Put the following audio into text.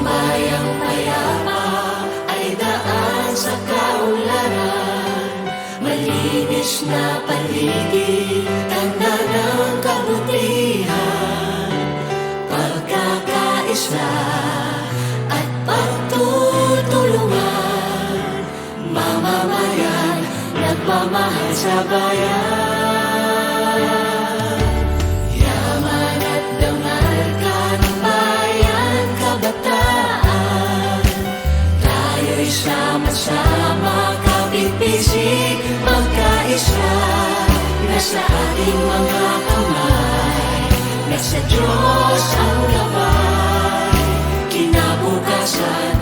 Bayang payapa ay daan sa kaunlaran, malinis na paligid, tanda ng kabutihan, pagkakaisa at pagtutulungan, mamamayan, nagmamahal sa bayan. Yaman at dangal ka ng bayan, kabataan, tayo'y sama-sama, kapit-bisig, magkaisa, nasa ating mga kamay, nasa Diyos ang gabay, kinabukasan